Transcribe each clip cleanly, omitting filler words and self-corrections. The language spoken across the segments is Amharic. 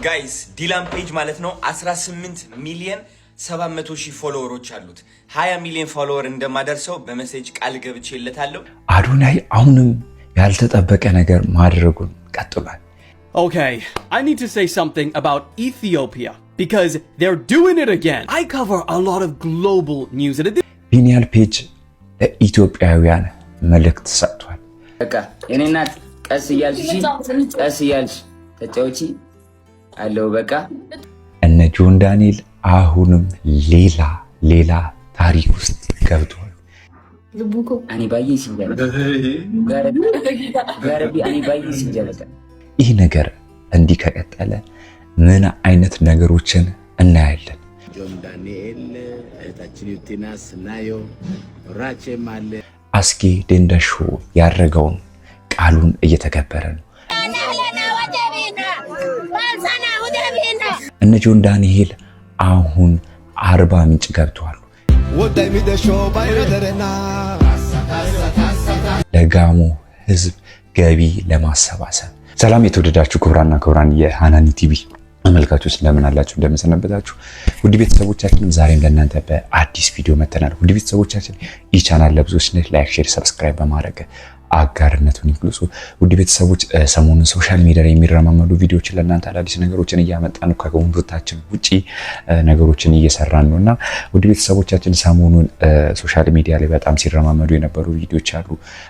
ጋይስ ዲላን ፔጅ ማለት ነው 18 ሚሊዮን 700 ሺህ ፎሎወሮች አሉት። 20 ሚሊዮን ፎሎወር እንደማደርሰው በመሴጅ ቃል ገብቼለታለሁ። አዶናይ አሁንም ያልተጠበቀ ነገር ማድረጉን ቀጥሏል። Okay, I need to say something about Ethiopia because they're doing it again. I cover a lot of global news. ዲላን ፔጅ ለኢትዮጵያውያን መልእክት ሰጥቷል። በቃ የኔ እናት ቀስ እያልሽ ተጫውቺ አለው። በቃ እነ ጆን ዳንኤል አሁንም ሌላ ታሪክ ውስጥ ገብቷል። አኒ ባዬ ሲንጀለ ጋረቢ አኒ ባዬ ሲንጀለ ይህ ነገር እንዲህ ከቀጠለ ምን አይነት ነገሮችን እናያለን? ጆን ዳንኤል እህታችን ዩቲናስ ናዮ ራቼ ማለ አስጌ ደንደሾ ያረገውን ቃሉን እየተከበረ ነው። እነ ጆን ዳንኤል አሁን አርባ ምንጭ ገብተዋል። ለጋሞ ህዝብ ገቢ ለማሰባሰብ። ሰላም የተወደዳችሁ ክቡራንና ክቡራን የሃናኒ ቲቪ ተመልካቾች እንደምን አላችሁ? እንደምን ሰነበታችሁ? ውድ ቤተሰቦቻችን ዛሬም ለእናንተ በአዲስ ቪዲዮ መተናል። ውድ ቤተሰቦቻችን ይህ ቻናል ለብዙዎች ላይክ፣ ሼር፣ ሰብስክራይብ በማድረግ አጋርነቱን ይግለጹ። ውድ ቤተሰቦች ሰሞኑን ሶሻል ሚዲያ ላይ የሚረማመዱ ቪዲዮዎችን ለእናንተ አዳዲስ ነገሮችን እያመጣን ከኮንተንታችን ውጪ ነገሮችን እየሰራን ነውና ውድ ቤተሰቦቻችን ሰሞኑን ሶሻል ሚዲያ ላይ በጣም ሲረማመዱ የነበሩ ቪዲዮዎች አሉ።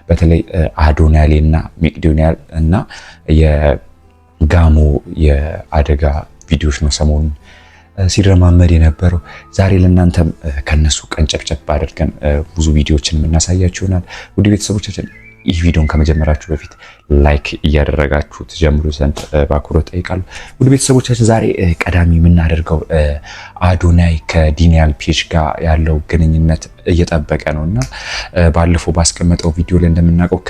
በተለይ አዶናይ እና መቄዶንያ እና የጋሞ የአደጋ ቪዲዮዎች ነው ሰሞኑን ሲረማመድ የነበረው። ዛሬ ለእናንተም ከነሱ ቀንጨብጨብ አድርገን ብዙ ቪዲዮዎችን የምናሳያችሁ ይሆናል። ውድ ቤተሰቦቻችን ይህ ቪዲዮን ከመጀመራችሁ በፊት ላይክ እያደረጋችሁ ተጀምሩ ዘንድ በአክብሮት ጠይቃለሁ። ውድ ቤተሰቦቻችን ዛሬ ቀዳሚ የምናደርገው አዶናይ ከዲላን ፔጅ ጋር ያለው ግንኙነት እየጠበቀ ነውና ባለፈው ባስቀመጠው ቪዲዮ ላይ እንደምናውቀው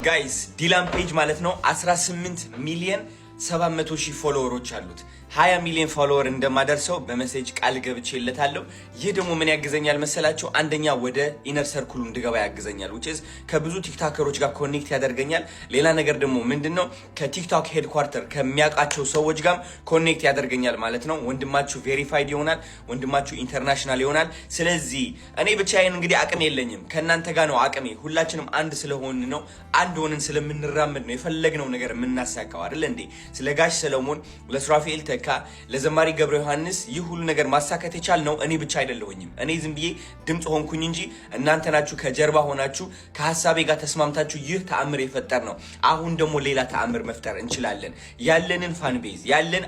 ጋይስ ዲላን ፔጅ ማለት ነው 18 ሚሊዮን 700 ሺህ ፎሎወሮች አሉት። 20 ሚሊዮን ፎሎወር እንደማደርሰው በመሴጅ ቃል ገብቼለታለሁ። ይህ ደግሞ ምን ያግዘኛል መሰላችሁ? አንደኛ ወደ ኢነር ሰርክሉ እንድገባ ያግዘኛል። which is ከብዙ ቲክቶከሮች ጋር ኮኔክት ያደርገኛል። ሌላ ነገር ደግሞ ምንድነው ከቲክቶክ ሄድኳርተር ከሚያውቃቸው ሰዎች ጋር ኮኔክት ያደርገኛል ማለት ነው። ወንድማችሁ ቬሪፋይድ ይሆናል፣ ወንድማችሁ ኢንተርናሽናል ይሆናል። ስለዚህ እኔ ብቻዬን እንግዲህ አቅም የለኝም፣ ከእናንተ ጋር ነው አቅሜ። ሁላችንም አንድ ስለሆን ነው፣ አንድ ሆነን ስለምንራመድ ነው የፈለግነው ነገር የምናሳካው አይደል እንዴ? ስለ ጋሽ ሰለሞን ለሱራፌል ተካ ለዘማሪ ገብረ ዮሐንስ ይህ ሁሉ ነገር ማሳካት የቻልነው እኔ ብቻ አይደለሁኝም። እኔ ዝም ብዬ ድምጽ ሆንኩኝ እንጂ እናንተ ናችሁ ከጀርባ ሆናችሁ ከሐሳቤ ጋር ተስማምታችሁ ይህ ተአምር የፈጠር ነው። አሁን ደግሞ ሌላ ተአምር መፍጠር እንችላለን። ያለንን ፋን ቤዝ ያለን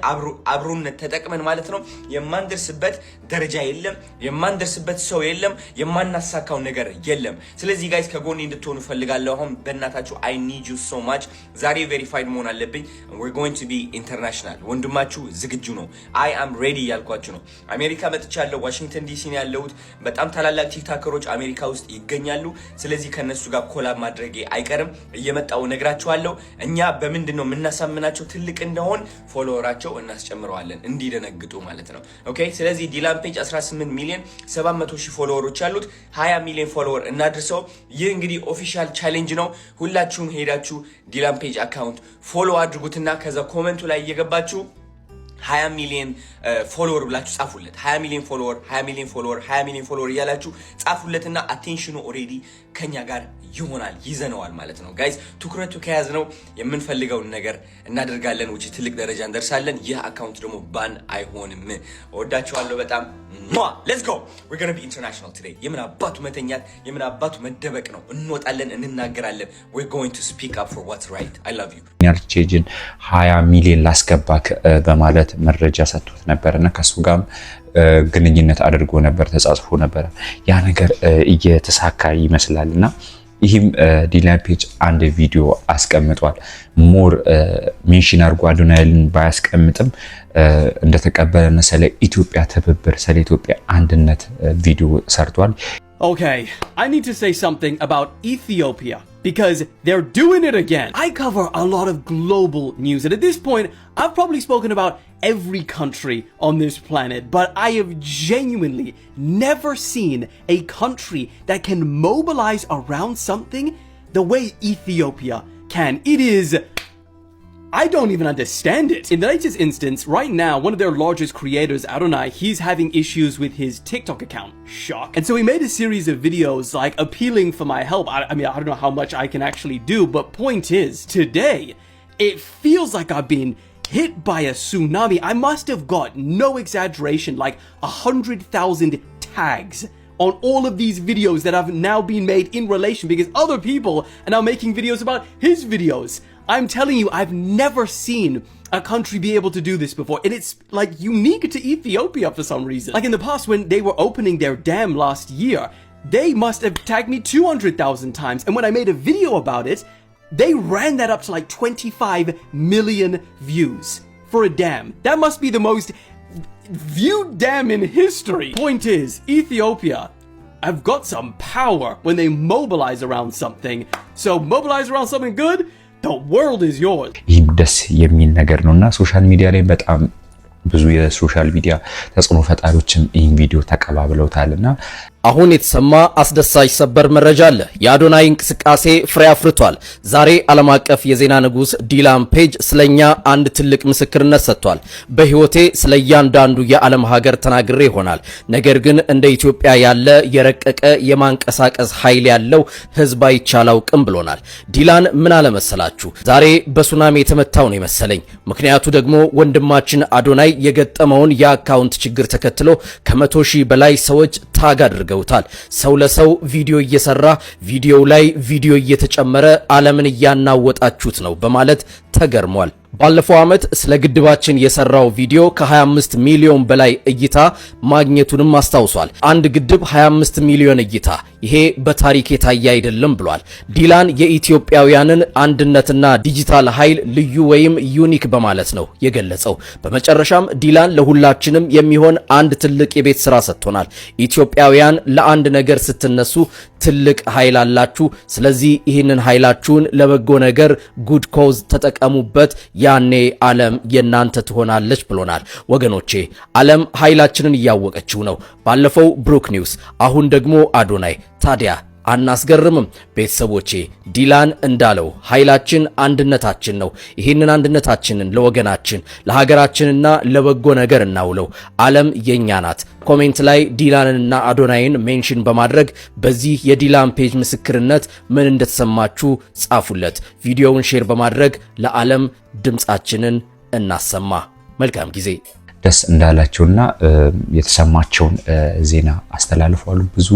አብሮነት ተጠቅመን ማለት ነው። የማንደርስበት ደረጃ የለም፣ የማንደርስበት ሰው የለም፣ የማናሳካው ነገር የለም። ስለዚህ ጋይስ ከጎኔ እንድትሆኑ ፈልጋለሁ። አሁን በእናታችሁ I need you so much። ዛሬ ቬሪፋይድ መሆን አለብኝ። we're going to be international። ወንድማችሁ ዝግጁ ነው። አይ አም ሬዲ ያልኳችሁ ነው። አሜሪካ መጥቻለሁ። ዋሽንግተን ዲሲ ነው ያለሁት። በጣም ታላላቅ ቲክቶከሮች አሜሪካ ውስጥ ይገኛሉ። ስለዚህ ከነሱ ጋር ኮላብ ማድረጌ አይቀርም። እየመጣው ነግራችኋለሁ። እኛ በምንድነው የምናሳምናቸው ትልቅ እንደሆን ፎሎወራቸው እናስጨምረዋለን እንዲደነግጡ ማለት ነው። ኦኬ። ስለዚህ ዲላን ፔጅ 18 ሚሊዮን 700 ሺህ ፎሎወሮች አሉት። 20 ሚሊዮን ፎሎወር እናድርሰው። ይህ እንግዲህ ኦፊሻል ቻሌንጅ ነው። ሁላችሁም ሄዳችሁ ዲላን ፔጅ አካውንት ፎሎ አድርጉትና ከዛ ኮሜንቱ ላይ እየገባችሁ 20 ሚሊዮን ፎሎወር ብላችሁ ጻፉለት። 20 ሚሊዮን ፎሎወር 20 ሚሊዮን ፎሎወር 20 ሚሊዮን ፎሎወር እያላችሁ ጻፉለትና አቴንሽኑ ኦሬዲ ከኛ ጋር ይሆናል፣ ይዘነዋል ማለት ነው። ጋይስ ትኩረቱ ከያዝነው የምንፈልገውን ነገር እናደርጋለን፣ ውጪ ትልቅ ደረጃ እንደርሳለን። ይህ አካውንት ደግሞ ባን አይሆንም። ወዳችኋለሁ በጣም ሌትስ ጎ we're going to be international today። የምን አባቱ መተኛት የምን አባቱ መደበቅ ነው። እንወጣለን፣ እንናገራለን። we're going to speak up for what's right. I love you። ዲላን ፔጅን 20 ሚሊዮን ላስገባክ በማለት መረጃ ሰጥቶት ነበርና ከሱ ጋርም ግንኙነት አድርጎ ነበር፣ ተጻጽፎ ነበር። ያ ነገር እየተሳካ ይመስላልና ይህም ዲላን ፔጅ አንድ ቪዲዮ አስቀምጧል። ሞር ሜንሽን አድርጎ አዶናይን ባያስቀምጥም እንደተቀበለና ስለ ኢትዮጵያ ትብብር ስለ ኢትዮጵያ አንድነት ቪዲዮ ሰርቷል። Okay, I need to say something about Ethiopia because they're doing it again. I cover a lot of global news, and at this point, I've probably spoken about every country on this planet, but I have genuinely never seen a country that can mobilize around something the way Ethiopia can. It is I don't even understand it. In the latest instance, right now, one of their largest creators, Adonai, he's having issues with his TikTok account. Shock. And so he made a series of videos like appealing for my help. I mean, I don't know how much I can actually do, but point is, today, it feels like I've been hit by a tsunami. I must have got, no exaggeration, like 100,000 tags on all of these videos that have now been made in relation because other people are now making videos about his videos. I'm telling you, I've never seen a country be able to do this before, and it's like unique to Ethiopia for some reason. Like in the past when they were opening their dam last year, they must have tagged me 200,000 times, and when I made a video about it, they ran that up to like 25 million views for a dam. That must be the most viewed dam in history. Point is, Ethiopia have got some power when they mobilize around something. So mobilize around something good, the world is yours. ይህም ደስ የሚል ነገር ነውና ሶሻል ሚዲያ ላይ በጣም ብዙ የሶሻል ሚዲያ ተጽዕኖ ፈጣሪዎችም ይህን ቪዲዮ ተቀባብለውታልና አሁን የተሰማ አስደሳች ሰበር መረጃ አለ። የአዶናይ እንቅስቃሴ ፍሬ አፍርቷል። ዛሬ ዓለም አቀፍ የዜና ንጉስ ዲላን ፔጅ ስለኛ አንድ ትልቅ ምስክርነት ሰጥቷል። በህይወቴ ስለያንዳንዱ የዓለም ሀገር ተናግሬ ይሆናል፣ ነገር ግን እንደ ኢትዮጵያ ያለ የረቀቀ የማንቀሳቀስ ኃይል ያለው ህዝብ አይቻላውቅም ብሎናል። ዲላን ምን አለ መሰላችሁ? ዛሬ በሱናሚ የተመታው ነው መሰለኝ። ምክንያቱ ደግሞ ወንድማችን አዶናይ የገጠመውን የአካውንት ችግር ተከትሎ ከ100,000 በላይ ሰዎች ታግ አድርገውታል። ሰው ለሰው ቪዲዮ እየሰራ ቪዲዮው ላይ ቪዲዮ እየተጨመረ ዓለምን እያናወጣችሁት ነው በማለት ተገርሟል። ባለፈው ዓመት ስለ ግድባችን የሰራው ቪዲዮ ከ25 ሚሊዮን በላይ እይታ ማግኘቱንም አስታውሷል። አንድ ግድብ 25 ሚሊዮን እይታ፣ ይሄ በታሪክ የታየ አይደለም ብሏል። ዲላን የኢትዮጵያውያንን አንድነትና ዲጂታል ኃይል ልዩ ወይም ዩኒክ በማለት ነው የገለጸው። በመጨረሻም ዲላን ለሁላችንም የሚሆን አንድ ትልቅ የቤት ስራ ሰጥቶናል። ኢትዮጵያውያን ለአንድ ነገር ስትነሱ ትልቅ ኃይል አላችሁ። ስለዚህ ይህንን ኃይላችሁን ለበጎ ነገር ጉድ ኮዝ ተጠቀሙበት። ያኔ ዓለም የናንተ ትሆናለች ብሎናል። ወገኖቼ ዓለም ኃይላችንን እያወቀችው ነው። ባለፈው ብሩክ ኒውስ፣ አሁን ደግሞ አዶናይ። ታዲያ አናስገርምም? ቤተሰቦቼ ዲላን እንዳለው ኃይላችን አንድነታችን ነው። ይህንን አንድነታችንን ለወገናችን ለሀገራችንና ለበጎ ነገር እናውለው። ዓለም የኛ ናት። ኮሜንት ላይ ዲላንንና አዶናይን ሜንሽን በማድረግ በዚህ የዲላን ፔጅ ምስክርነት ምን እንደተሰማችሁ ጻፉለት። ቪዲዮውን ሼር በማድረግ ለዓለም ድምጻችንን እናሰማ። መልካም ጊዜ። ደስ እንዳላቸውና የተሰማቸውን ዜና አስተላልፈዋል። ብዙ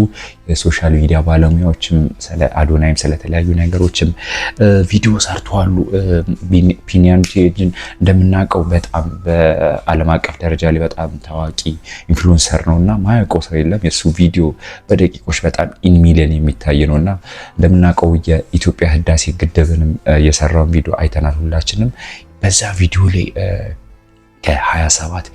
የሶሻል ሚዲያ ባለሙያዎችም ስለ አዶናይም ስለተለያዩ ነገሮችም ቪዲዮ ሰርተዋል። ቢኒያም ቴጅን እንደምናውቀው በጣም በዓለም አቀፍ ደረጃ ላይ በጣም ታዋቂ ኢንፍሉዌንሰር ነውና ማያውቀው ሰው የለም። የሱ ቪዲዮ በደቂቆች በጣም ኢን ሚሊዮን የሚታይ ነውና እንደምናውቀው የኢትዮጵያ ህዳሴ ግድብንም የሰራውን ቪዲዮ አይተናል ሁላችንም። በዛ ቪዲዮ ላይ ከ27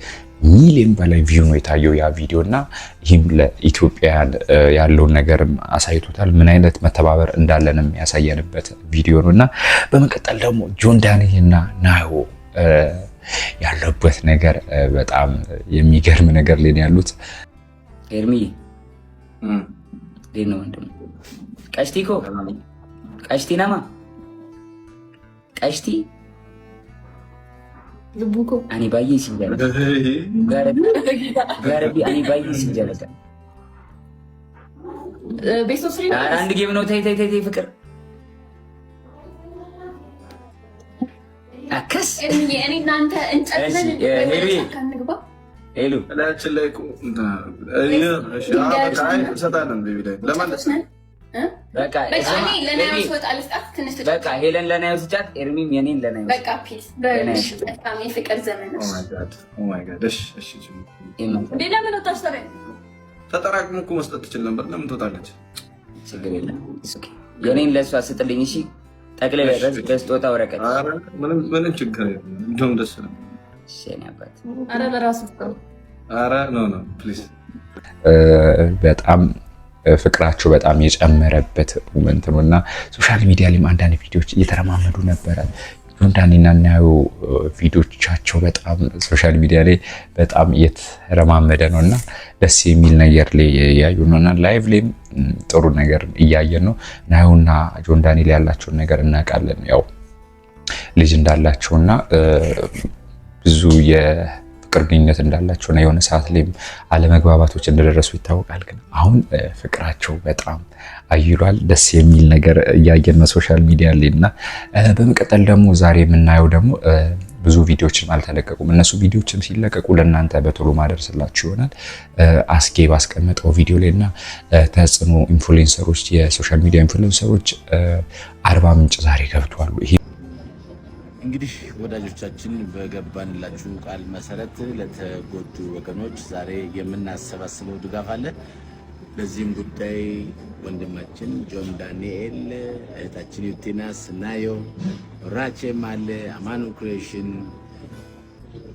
ሚሊዮን በላይ ቪው ነው የታየው ያ ቪዲዮና ይህም ለኢትዮጵያን ያለውን ነገርም አሳይቶታል። ምን አይነት መተባበር እንዳለንም ያሳየንበት ቪዲዮ ነውና በመቀጠል ደግሞ ጆን ዳንኤልና ናዮ ያለበት ነገር በጣም የሚገርም ነገር ላይ ያሉት። ኤርሚ ዴኖ ወንድም ቀሽቲኮ ቀሽቲናማ ቀሽቲ ልቡኮ አኒ ባዬ ሲንጀለታ ጋረቢ አኒ ባዬ ሲንጀለታ ቤሶ ስሪ አንድ ጌም ነው። ተይ ተይ ተይ ፍቅር አከስ እኔ እናንተ እንጨለን ካንግባ ሄሎ አላችን ላይ እሺ አይ ሰጣለን ቤቢ ላይ ለማለት በቃ እኔ ለናዩ ወጣል ስጣት ትንሽ በቃ ሄለን ለናዩ ስጫት ኤርሚም የኔን ለናዩ በቃ ፒስ በእሺ በጣም የፍቅር ዘመን ነው። ኦ ማይ ጋድ እሺ እሺ ሌላ ምን ወጣሽተረ ተጠራቅሞ እኮ መስጠት ትችል ነበር። ለምን ትወጣለች? ችግር የለም ኦኬ የኔን ለሷ ስጥልኝ። እሺ ጠቅለለ በስጦታ ወረቀት ምንም ችግር የለም። እንደውም ደስ ነው። እሺ ነበር አረ ለራሱ አረ ኖ ፕሊዝ በጣም ፍቅራቸው በጣም የጨመረበት ሞመንት ነውና ሶሻል ሚዲያ ላይ አንዳንድ ቪዲዮዎች እየተረማመዱ ነበረ። ጆን ዳንኤልና ናዮ ቪዲዮቻቸው በጣም ሶሻል ሚዲያ ላይ በጣም እየተረማመደ ነውና ደስ የሚል ነገር ላይ ያዩ ነውና ላይቭ ላይ ጥሩ ነገር እያየን ነው። ናዮና ጆን ዳንኤል ያላቸውን ነገር እናውቃለን። ያው ልጅ እንዳላቸውና ብዙ የፍቅር ግንኙነት እንዳላቸውና የሆነ ሰዓት ላይም አለመግባባቶች እንደደረሱ ይታወቃል። ግን አሁን ፍቅራቸው በጣም አይሏል። ደስ የሚል ነገር እያየን ሶሻል ሚዲያ ላይና በመቀጠል ደግሞ ዛሬ የምናየው ደግሞ ብዙ ቪዲዮዎችን አልተለቀቁም። እነሱ ቪዲዮዎችን ሲለቀቁ ለእናንተ በቶሎ ማደርስላችሁ ይሆናል። አስጌ ባስቀመጠው ቪዲዮ ላይና ተጽዕኖ ኢንፍሉዌንሰሮች የሶሻል ሚዲያ ኢንፍሉዌንሰሮች አርባ ምንጭ ዛሬ ገብተዋል። ይሄ እንግዲህ ወዳጆቻችን በገባንላችሁ ቃል መሰረት ለተጎዱ ወገኖች ዛሬ የምናሰባስበው ድጋፍ አለ። በዚህም ጉዳይ ወንድማችን ጆን ዳንኤል፣ እህታችን ዩቲናስ ናዮ፣ ራቼም አለ አማኑ ክሬሽን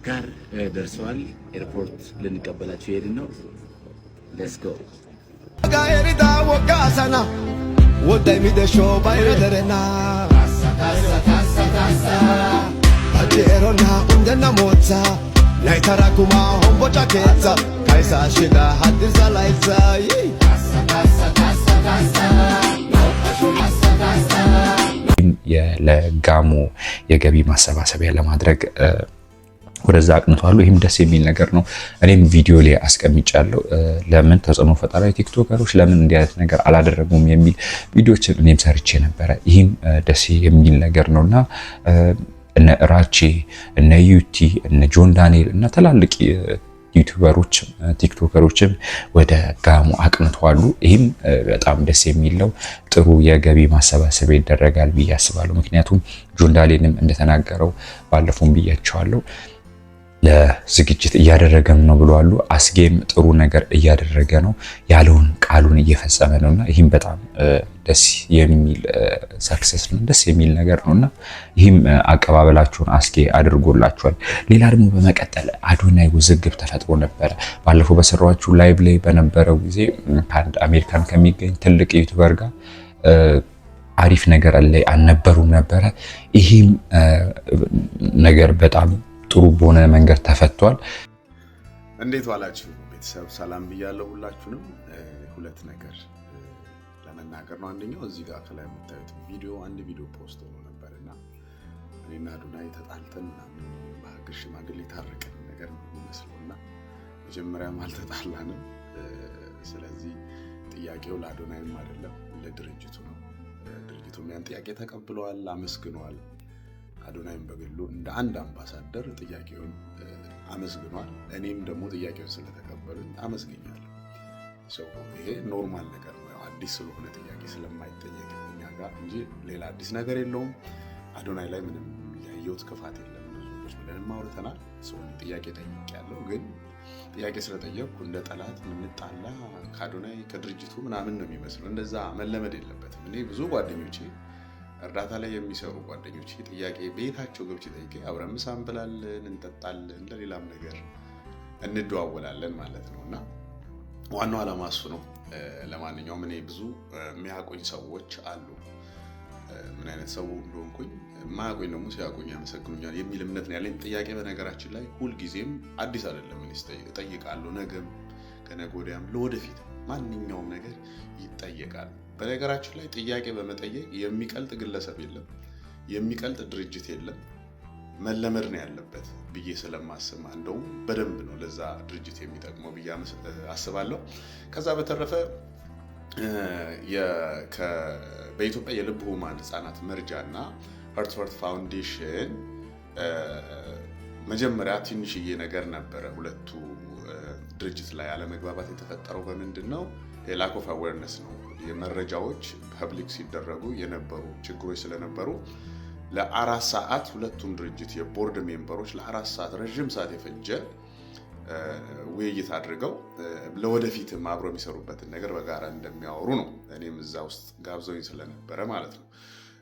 ጋር ደርሰዋል። ኤርፖርት ልንቀበላቸው ሄድን ነው። ሌትስ ጎ ጋሪዳ ወጋሰና ወዳይ ሚደሾ ባይረደረና አጀሮና እንደና ሞታ ናይተራኩማ ሆምቦጫ ኬታ ካይሳ ሽጋ ሀዲርዛ ላይዛ ለጋሞ የገቢ ማሰባሰቢያ ለማድረግ ወደዛ አቅንቷል። ይህም ደስ የሚል ነገር ነው። እኔም ቪዲዮ ላይ አስቀምጫለሁ። ለምን ተጽዕኖ ፈጣሪ ቲክቶከሮች ለምን እንዲህ አይነት ነገር አላደረጉም የሚል ቪዲዮችን እኔም ሰርቼ ነበረ። ይህም ደስ የሚል ነገር ነውና እነ ራቼ እነ ዩቲ እነ ጆን ዳንኤል እና ትላልቅ ዩቲዩበሮች ቲክቶከሮችም ወደ ጋሞ አቅንተዋል። ይህም በጣም ደስ የሚል ነው። ጥሩ የገቢ ማሰባሰቢያ ይደረጋል ብዬ አስባለሁ። ምክንያቱም ጆን ዳንኤልም እንደተናገረው ባለፈውም ብያቸዋለሁ ለዝግጅት እያደረገም ነው ብለዋል። አስጌም ጥሩ ነገር እያደረገ ነው፣ ያለውን ቃሉን እየፈጸመ ነውና ይህም በጣም ደስ የሚል ሰክሰስ ነው፣ ደስ የሚል ነገር ነውና ይህም አቀባበላቸውን አስጌ አድርጎላቸዋል። ሌላ ደግሞ በመቀጠል አዶናይ ውዝግብ ተፈጥሮ ነበረ። ባለፈው በሰራችሁ ላይቭ ላይ በነበረው ጊዜ ከአንድ አሜሪካን ከሚገኝ ትልቅ ዩቲዩበር ጋር አሪፍ ነገር ላይ አልነበሩም ነበረ። ይህም ነገር በጣም ጥሩ በሆነ መንገድ ተፈቷል። እንዴት ዋላችሁ ቤተሰብ? ሰላም ብያለሁ ሁላችሁንም። ሁለት ነገር ለመናገር ነው። አንደኛው እዚህ ጋር ከላይ የምታዩት ቪዲዮ አንድ ቪዲዮ ፖስት ሆኖ ነበርና እኔና አዶናይ ተጣልተን በሀገር ሽማግሌ ታረቀን ነገር ነው የሚመስለውና መጀመሪያም አልተጣላንም። ስለዚህ ጥያቄው ለአዶናይም አይደለም ለድርጅቱ ነው። ድርጅቱም ያን ጥያቄ ተቀብለዋል፣ አመስግኗል። አዶናይም በግሉ እንደ አንድ አምባሳደር ጥያቄውን አመስግኗል። እኔም ደግሞ ጥያቄውን ስለተቀበሉኝ አመስግኛለሁ። ይሄ ኖርማል ነገር ነው። አዲስ ስለሆነ ጥያቄ ስለማይጠየቅ እኛ ጋር እንጂ ሌላ አዲስ ነገር የለውም። አዶናይ ላይ ምንም ያየሁት ክፋት የለም። ብዙዎች ብለንም አውርተናል። ጥያቄ ጠይቄያለሁ። ግን ጥያቄ ስለጠየቅኩ እንደ ጠላት ምንጣላ ከአዶናይ ከድርጅቱ ምናምን ነው የሚመስለው። እንደዛ መለመድ የለበትም። እኔ ብዙ ጓደኞቼ እርዳታ ላይ የሚሰሩ ጓደኞች ጥያቄ ቤታቸው ገብቼ ጠይቄ አብረን ምሳ እንበላለን፣ እንጠጣለን፣ ለሌላም ነገር እንደዋወላለን ማለት ነውና ዋናው ዓላማ እሱ ነው። ለማንኛውም እኔ ብዙ የሚያቆኝ ሰዎች አሉ። ምን አይነት ሰው እንደሆንኩኝ ማያቆኝ ደግሞ ሲያቆኝ ያመሰግኑኛል የሚል እምነት ነው ያለኝ። ጥያቄ በነገራችን ላይ ሁልጊዜም አዲስ አይደለም። እኔ እጠይቃለሁ፣ ነገም ከነገ ወዲያም ለወደፊት ማንኛውም ነገር ይጠየቃል። በነገራችን ላይ ጥያቄ በመጠየቅ የሚቀልጥ ግለሰብ የለም፣ የሚቀልጥ ድርጅት የለም። መለመድ ነው ያለበት ብዬ ስለማስብ እንደውም በደንብ ነው ለዛ ድርጅት የሚጠቅመው ብዬ አስባለሁ። ከዛ በተረፈ በኢትዮጵያ የልብ ህሙማን ህጻናት መርጃና ሀርት ፋውንዴሽን መጀመሪያ ትንሽዬ ነገር ነበረ። ሁለቱ ድርጅት ላይ አለመግባባት የተፈጠረው በምንድን ነው? የላክ ኦፍ አዌርነስ ነው። የመረጃዎች ፐብሊክ ሲደረጉ የነበሩ ችግሮች ስለነበሩ ለ4 ሰዓት ሁለቱም ድርጅት የቦርድ ሜምበሮች ለ4 ሰዓት ረጅም ሰዓት የፈጀ ውይይት አድርገው ለወደፊትም አብሮ የሚሰሩበትን ነገር በጋራ እንደሚያወሩ ነው። እኔም እዛ ውስጥ ጋብዘውኝ ስለነበረ ማለት ነው።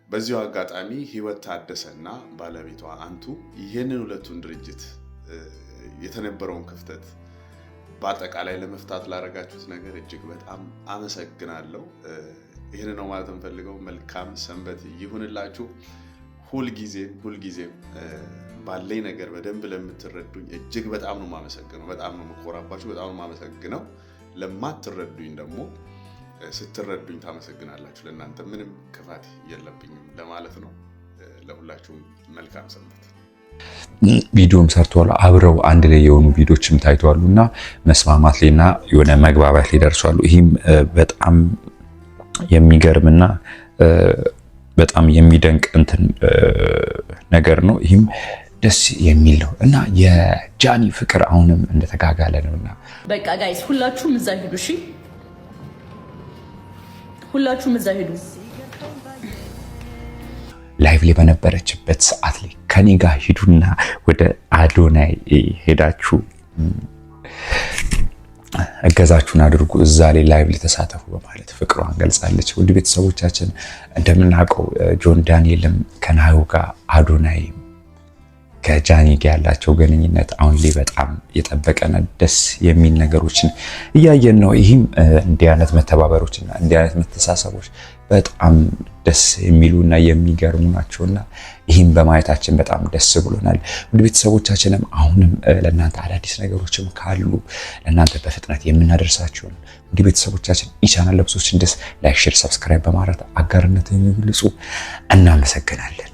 በዚሁ አጋጣሚ ህይወት ታደሰና ባለቤቷ አንቱ ይህንን ሁለቱን ድርጅት የተነበረውን ክፍተት በአጠቃላይ ለመፍታት ላደረጋችሁት ነገር እጅግ በጣም አመሰግናለሁ። ይህን ነው ማለት እንፈልገው። መልካም ሰንበት ይሁንላችሁ። ሁልጊዜም ባለኝ ነገር በደንብ ለምትረዱኝ እጅግ በጣም ነው የማመሰግነው። በጣም ነው የምኮራባችሁ። በጣም ነው የማመሰግነው። ለማትረዱኝ ደግሞ ስትረዱኝ ታመሰግናላችሁ። ለእናንተ ምንም ክፋት የለብኝም ለማለት ነው። ለሁላችሁም መልካም ሰንበት። ቪዲዮም ሰርተዋል አብረው አንድ ላይ የሆኑ ቪዲዮችም ታይተዋሉና መስማማት ላይና የሆነ መግባባት ላይ ደርሷሉ። ይህም በጣም የሚገርምና በጣም የሚደንቅ እንትን ነገር ነው። ይህም ደስ የሚል ነው እና የጃኒ ፍቅር አሁንም እንደተጋጋለ ነውና በቃ ጋይስ ሁላችሁም እዛ ሂዱ። እሺ ሁላችሁም እዛ ሂዱ። ላይቭ ላይ በነበረችበት ሰዓት ላይ ከኔ ጋር ሂዱና ወደ አዶናይ ሄዳችሁ እገዛችሁን አድርጉ፣ እዛ ላይ ላይቭ ላይ ተሳተፉ በማለት ፍቅሯን ገልጻለች። ውድ ቤተሰቦቻችን እንደምናውቀው ጆን ዳንኤልም ከናዩ ጋር አዶናይ ከጃኒ ጋር ያላቸው ግንኙነት አሁን ላይ በጣም የጠበቀና ደስ የሚል ነገሮችን እያየን ነው። ይህም እንዲህ አይነት መተባበሮችና እንዲህ አይነት መተሳሰቦች በጣም ደስ የሚሉና የሚገርሙ ናቸውና ይህም በማየታችን በጣም ደስ ብሎናል። ውድ ቤተሰቦቻችንም አሁንም ለእናንተ አዳዲስ ነገሮችም ካሉ ለእናንተ በፍጥነት የምናደርሳቸው ነው። ውድ ቤተሰቦቻችን ይቻናል ለብዙዎች እንድስ ላይክ፣ ሼር፣ ሰብስክራይብ በማድረግ አጋርነትን የሚገልጹ እናመሰግናለን።